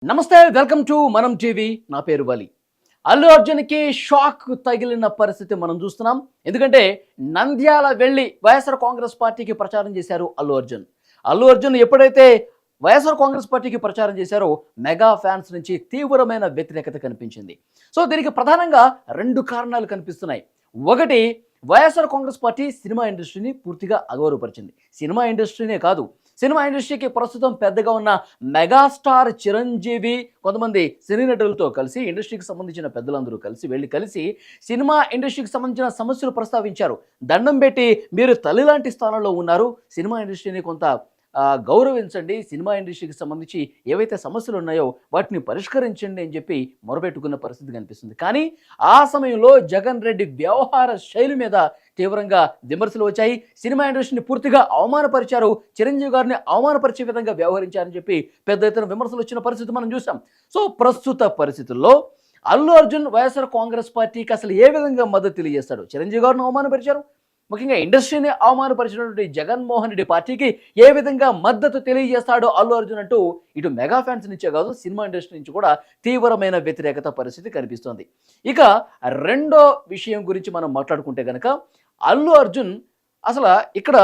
నమస్తే, welcome to మనం TV. నా పేరు బలి. అల్లు అర్జున్కి షాక్ తగిలిన పరిస్థితి మనం చూస్తున్నాం. ఎందుకంటే నంద్యాల వెళ్ళి వైఎస్ఆర్ కాంగ్రెస్ పార్టీకి ప్రచారం చేశారు అల్లు అర్జున్ ఎప్పుడైతే వైఎస్ఆర్ కాంగ్రెస్ పార్టీకి ప్రచారం చేశారో మెగా ఫ్యాన్స్ నుంచి తీవ్రమైన వ్యతిరేకత కనిపించింది. సో దీనికి ప్రధానంగా రెండు కారణాలు కనిపిస్తున్నాయి. ఒకటి, వైఎస్ఆర్ కాంగ్రెస్ పార్టీ సినిమా ఇండస్ట్రీని పూర్తిగా అగౌరవపరిచింది. సినిమా ఇండస్ట్రీనే కాదు, సినిమా ఇండస్ట్రీకి ప్రస్తుతం పెద్దగా ఉన్న మెగాస్టార్ చిరంజీవి కొంతమంది సినీ నటులతో కలిసి ఇండస్ట్రీకి సంబంధించిన పెద్దలందరూ కలిసి సినిమా ఇండస్ట్రీకి సంబంధించిన సమస్యలు ప్రస్తావించారు. దండం పెట్టి మీరు తల్లి లాంటి స్థానంలో ఉన్నారు, సినిమా ఇండస్ట్రీని కొంత గౌరవించండి, సినిమా ఇండస్ట్రీకి సంబంధించి ఏవైతే సమస్యలు ఉన్నాయో వాటిని పరిష్కరించండి అని చెప్పి మొరబెట్టుకున్న పరిస్థితి కనిపిస్తుంది. కానీ ఆ సమయంలో జగన్ రెడ్డి వ్యవహార శైలి మీద తీవ్రంగా విమర్శలు వచ్చాయి. సినిమా ఇండస్ట్రీని పూర్తిగా అవమానపరిచారు, చిరంజీవి గారిని అవమానపరిచే విధంగా వ్యవహరించారని చెప్పి పెద్ద ఎత్తున విమర్శలు వచ్చిన పరిస్థితి మనం చూసాం. సో ప్రస్తుత పరిస్థితుల్లో అల్లు అర్జున్ వైఎస్ఆర్ కాంగ్రెస్ పార్టీకి అసలు ఏ విధంగా మద్దతు తెలియజేస్తాడు? చిరంజీవి గారిని అవమానపరిచారు, ముఖ్యంగా ఇండస్ట్రీని అవమానపరిచినటువంటి జగన్మోహన్ రెడ్డి పార్టీకి ఏ విధంగా మద్దతు తెలియజేస్తాడో అల్లు అర్జున్ అంటూ ఇటు మెగా ఫ్యాన్స్ నుంచే కాదు, సినిమా ఇండస్ట్రీ నుంచి కూడా తీవ్రమైన వ్యతిరేకత పరిస్థితి కనిపిస్తోంది. ఇక రెండో విషయం గురించి మనం మాట్లాడుకుంటే కనుక అల్లు అర్జున్ అసలు ఇక్కడ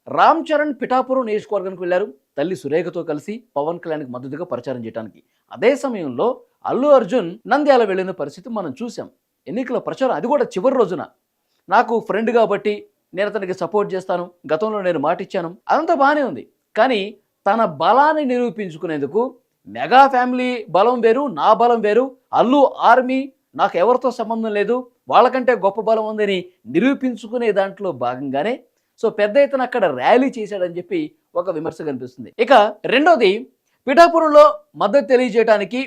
రామ్ చరణ్ పిఠాపురం నియోజకవర్గానికి వెళ్ళారు తల్లి సురేఖతో కలిసి పవన్ కళ్యాణ్కి మద్దతుగా ప్రచారం చేయడానికి. అదే సమయంలో అల్లు అర్జున్ నంద్యాల వెళ్ళిన పరిస్థితి మనం చూసాం. ఎన్నికల ప్రచారం, అది కూడా చివరి రోజున. నాకు ఫ్రెండ్ కాబట్టి నేను అతనికి సపోర్ట్ చేస్తాను, గతంలో నేను మాట ఇచ్చాను, అదంతా బాగానే ఉంది. కానీ తన బలాన్ని నిరూపించుకునేందుకు మెగా ఫ్యామిలీ బలం వేరు, నా బలం వేరు, అల్లు ఆర్మీ నాకు ఎవరితో సంబంధం లేదు, వాళ్ళకంటే గొప్ప బలం ఉందని నిరూపించుకునే దాంట్లో భాగంగానే సో పెద్ద ఎత్తున అక్కడ ర్యాలీ చేశాడని చెప్పి ఒక విమర్శ కనిపిస్తుంది. ఇక రెండోది, పిఠాపురంలో మద్దతు తెలియజేయడానికి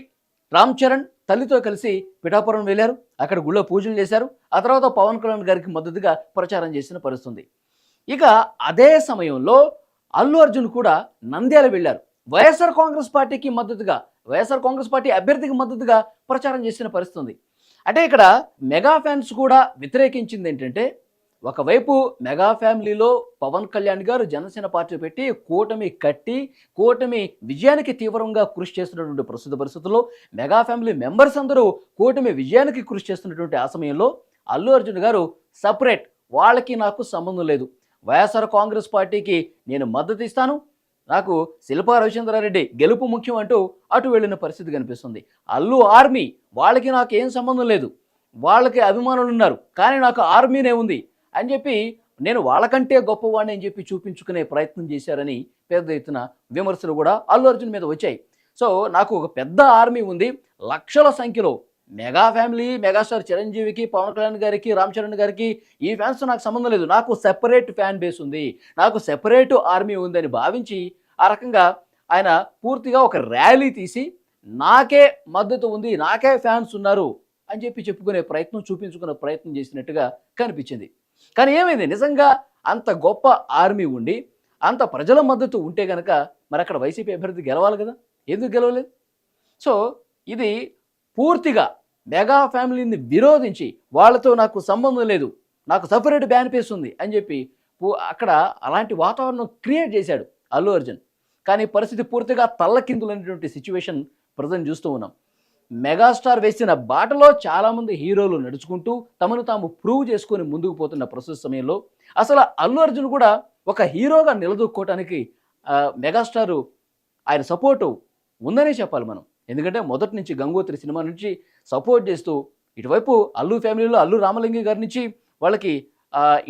రామ్ చరణ్ తల్లితో కలిసి పిఠాపురం వెళ్ళారు, అక్కడ గుళ్ళో పూజలు చేశారు, ఆ తర్వాత పవన్ కళ్యాణ్ గారికి మద్దతుగా ప్రచారం చేసిన పరిస్థితుంది. ఇక అదే సమయంలో అల్లు అర్జున్ కూడా నంద్యాల వెళ్ళారు, వైఎస్ఆర్ కాంగ్రెస్ పార్టీకి మద్దతుగా, వైఎస్ఆర్ కాంగ్రెస్ పార్టీ అభ్యర్థికి మద్దతుగా ప్రచారం చేసిన పరిస్థితుంది. అంటే ఇక్కడ మెగా ఫ్యాన్స్ కూడా వ్యతిరేకించింది ఏంటంటే, ఒకవైపు మెగా ఫ్యామిలీలో పవన్ కళ్యాణ్ గారు జనసేన పార్టీ పెట్టి కూటమి విజయానికి తీవ్రంగా కృషి చేస్తున్నటువంటి ప్రస్తుత పరిస్థితుల్లో మెగా ఫ్యామిలీ మెంబర్స్ అందరూ కూటమి విజయానికి కృషి చేస్తున్నటువంటి ఆ సమయంలో అల్లు అర్జున్ గారు సపరేట్, వాళ్ళకి నాకు సంబంధం లేదు, వైఎస్ఆర్ కాంగ్రెస్ పార్టీకి నేను మద్దతు ఇస్తాను, నాకు శిల్పా రవిచంద్రారెడ్డి గెలుపు ముఖ్యం అంటూ అటు వెళ్ళిన పరిస్థితి కనిపిస్తుంది. అల్లు ఆర్మీ, వాళ్ళకి నాకు ఏం సంబంధం లేదు, వాళ్ళకి అభిమానులు ఉన్నారు కానీ నాకు ఆర్మీనే ఉంది అని చెప్పి నేను వాళ్ళకంటే గొప్పవాడిని అని చెప్పి చూపించుకునే ప్రయత్నం చేశారని పెద్ద ఎత్తున విమర్శలు కూడా అల్లు అర్జున్ మీద వచ్చాయి. సో నాకు ఒక పెద్ద ఆర్మీ ఉంది, లక్షల సంఖ్యలో మెగా ఫ్యామిలీ, మెగాస్టార్ చిరంజీవికి, పవన్ కళ్యాణ్ గారికి, రామ్ చరణ్ గారికి ఈ ఫ్యాన్స్ నాకు సంబంధం లేదు, నాకు సెపరేట్ ఫ్యాన్ బేస్ ఉంది, నాకు సెపరేట్ ఆర్మీ ఉందని భావించి ఆ రకంగా ఆయన పూర్తిగా ఒక ర్యాలీ తీసి నాకే మద్దతు ఉంది, నాకే ఫ్యాన్స్ ఉన్నారు అని చెప్పి చెప్పుకునే ప్రయత్నం, చూపించుకునే ప్రయత్నం చేసినట్టుగా కనిపించింది. కానీ ఏమైంది, నిజంగా అంత గొప్ప ఆర్మీ ఉండి అంత ప్రజల మద్దతు ఉంటే కనుక మరి అక్కడ వైసీపీ అభ్యర్థి గెలవాలి కదా, ఎందుకు గెలవలేదు? సో ఇది పూర్తిగా మెగా ఫ్యామిలీని విరోధించి వాళ్ళతో నాకు సంబంధం లేదు, నాకు సపరేట్ బ్యాన్ పేస్ ఉంది అని చెప్పి అక్కడ అలాంటి వాతావరణం క్రియేట్ చేశాడు అల్లు అర్జున్. కానీ పరిస్థితి పూర్తిగా తల్లకిందులైనటువంటి సిచ్యువేషన్ ప్రజెంట్ చూస్తూ ఉన్నాం. మెగాస్టార్ వేసిన బాటలో చాలామంది హీరోలు నడుచుకుంటూ తమను తాము ప్రూవ్ చేసుకొని ముందుకు పోతున్న ప్రస్తుత సమయంలో అసలు అల్లు అర్జున్ కూడా ఒక హీరోగా నిలదొక్కోవటానికి మెగాస్టారు ఆయన సపోర్టు ఉందనే చెప్పాలి మనం. ఎందుకంటే మొదటి నుంచి గంగోత్రి సినిమా నుంచి సపోర్ట్ చేస్తూ ఇటువైపు అల్లు ఫ్యామిలీలో అల్లు రామలింగి గారి నుంచి వాళ్ళకి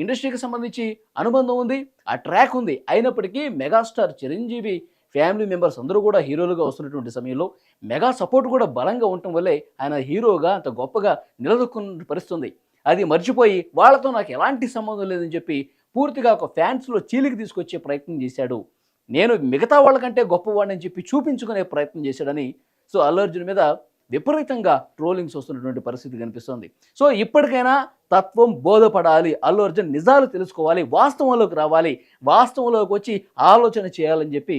ఇండస్ట్రీకి సంబంధించి అనుబంధం ఉంది, ఆ ట్రాక్ ఉంది. అయినప్పటికీ మెగాస్టార్ చిరంజీవి ఫ్యామిలీ మెంబర్స్ అందరూ కూడా హీరోలుగా వస్తున్నటువంటి సమయంలో మెగా సపోర్ట్ కూడా బలంగా ఉండటం వల్లే ఆయన హీరోగా అంత గొప్పగా నిలదొక్కున్న పరిస్థితుంది. అది మర్చిపోయి వాళ్ళతో నాకు ఎలాంటి సంబంధం లేదని చెప్పి పూర్తిగా ఒక ఫ్యాన్స్లో చీలికి తీసుకొచ్చే ప్రయత్నం చేశాడు, నేను మిగతా వాళ్ళకంటే గొప్పవాడిని చెప్పి చూపించుకునే ప్రయత్నం చేశాడని సో అల్లు అర్జున్ మీద విపరీతంగా ట్రోలింగ్స్ వస్తున్నటువంటి పరిస్థితి కనిపిస్తుంది. సో ఇప్పటికైనా తత్వం బోధపడాలి, అల్లు అర్జున్ నిజాలు తెలుసుకోవాలి, వాస్తవంలోకి రావాలి, వాస్తవంలోకి వచ్చి ఆలోచన చేయాలని చెప్పి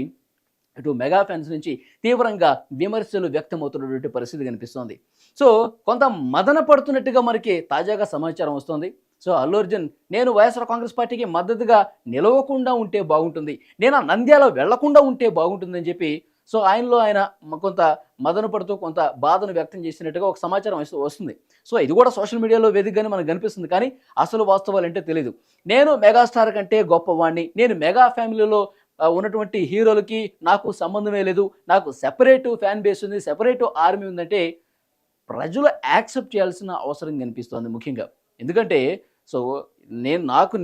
ఇటు మెగా ఫ్యాన్స్ నుంచి తీవ్రంగా విమర్శలు వ్యక్తమవుతున్నటువంటి పరిస్థితి కనిపిస్తోంది. సో కొంత మదన పడుతున్నట్టుగా మనకి తాజాగా సమాచారం వస్తుంది. సో అల్లు అర్జున్ నేను వైఎస్ఆర్ కాంగ్రెస్ పార్టీకి మద్దతుగా నిలవకుండా ఉంటే బాగుంటుంది, నేను నంద్యాల వెళ్లకుండా ఉంటే బాగుంటుందని చెప్పి సో ఆయనలో ఆయన కొంత మదన పడుతూ కొంత బాధను వ్యక్తం చేసినట్టుగా ఒక సమాచారం వస్తుంది. సో ఇది కూడా సోషల్ మీడియాలో వేదికగానే మనకు కనిపిస్తుంది, కానీ అసలు వాస్తవాలు అంటే తెలియదు. నేను మెగాస్టార్ కంటే గొప్పవాడిని, నేను మెగా ఫ్యామిలీలో ఉన్నటువంటి హీరోలకి నాకు సంబంధమే లేదు, నాకు సెపరేట్ ఫ్యాన్ బేస్ ఉంది, సెపరేట్ ఆర్మీ ఉందంటే ప్రజలు యాక్సెప్ట్ చేయాల్సిన అవసరం కనిపిస్తోంది ముఖ్యంగా. ఎందుకంటే సో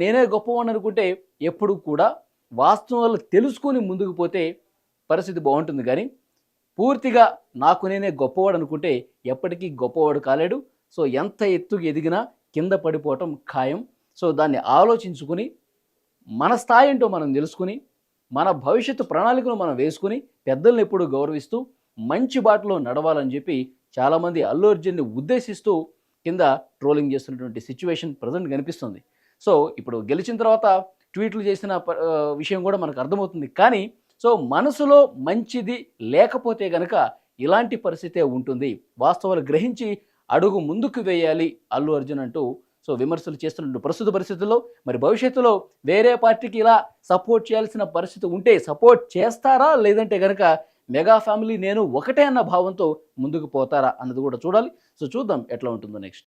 నేనే గొప్పవాడిని అనుకుంటే ఎప్పుడు కూడా వాస్తవాలు తెలుసుకొని ముందుకు పోతే పరిస్థితి బాగుంటుంది, కానీ పూర్తిగా నాకు నేనే గొప్పవాడు అనుకుంటే ఎప్పటికీ గొప్పవాడు కాలేడు. సో ఎంత ఎత్తుకు ఎదిగినా కింద పడిపోవటం ఖాయం. సో దాన్ని ఆలోచించుకుని మన స్థాయి ఏంటో మనం తెలుసుకుని మన భవిష్యత్తు ప్రణాళికను మనం వేసుకుని పెద్దల్ని ఎప్పుడు గౌరవిస్తూ మంచి బాటలో నడవాలని చెప్పి చాలామంది అల్లు అర్జున్ని ఉద్దేశిస్తూ కింద ట్రోలింగ్ చేస్తున్నటువంటి సిచ్యువేషన్ ప్రజెంట్ కనిపిస్తుంది. సో ఇప్పుడు గెలిచిన తర్వాత ట్వీట్లు చేసిన విషయం కూడా మనకు అర్థమవుతుంది, కానీ సో మనసులో మంచిది లేకపోతే గనక ఇలాంటి పరిస్థితే ఉంటుంది. వాస్తవాలు గ్రహించి అడుగు ముందుకు వేయాలి అల్లు అర్జున్ అంటూ సో విమర్శలు చేస్తున్న ప్రస్తుత పరిస్థితుల్లో మరి భవిష్యత్తులో వేరే పార్టీకి ఇలా సపోర్ట్ చేయాల్సిన పరిస్థితి ఉంటే సపోర్ట్ చేస్తారా, లేదంటే కనుక మెగా ఫ్యామిలీ నేను ఒకటే అన్న భావంతో ముందుకు పోతారా అన్నది కూడా చూడాలి. సో చూద్దాం ఎట్లా ఉంటుందో నెక్స్ట్.